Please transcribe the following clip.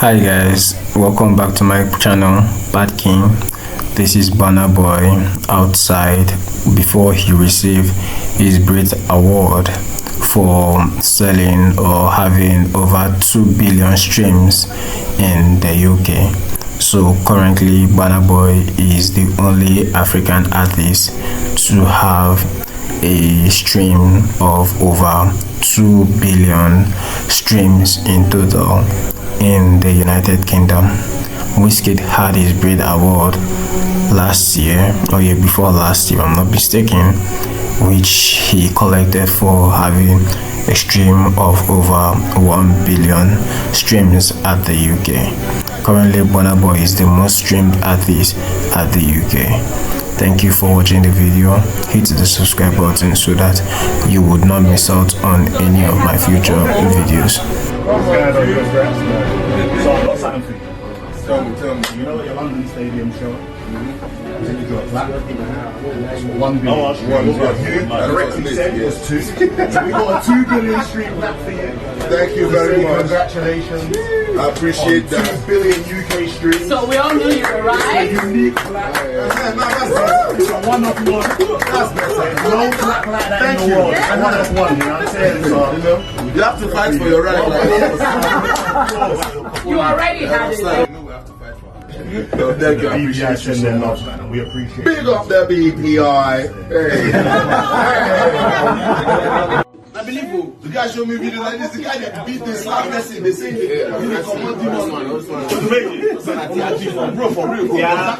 Hi guys, welcome back to my channel, Bad King. This is Burna Boy outside before he received his Brit Award for selling or having over 2 billion streams in the UK. So currently Burna Boy is the only African artist to have a stream of over 2 billion streams in total in the United Kingdom. Wizkid had his Brit Award last year, or year before last year, I'm not mistaken, which he collected for having a stream of over 1 billion streams at the UK. Currently, Burna Boy is the most streamed artist at the UK. Thank you for watching the video. Hit the subscribe button so that you would not miss out on any of my future videos. So I've got something for you. Tell me. You know at your London Stadium show? Did you do a clap? 1 billion. Oh, directly said it was 2. We got a 2 billion stream clap for you. Thank you very much. Congratulations. I appreciate that. 2 billion UK streams. So we all know you're right. It's a unique clap. It's a one-off one. That's better. No clap like that in the world. It's a one-off one, you know what I'm saying? So, You have to fight for your right. You already had it. We have to fight for it. No, thank you. I appreciate you so much. Man, and we appreciate it. Big up the BPI. Hey. I believe you. The guy showed me video like this. The guy that beat this slap person. They say he come on demon. Bro, for real. Yeah.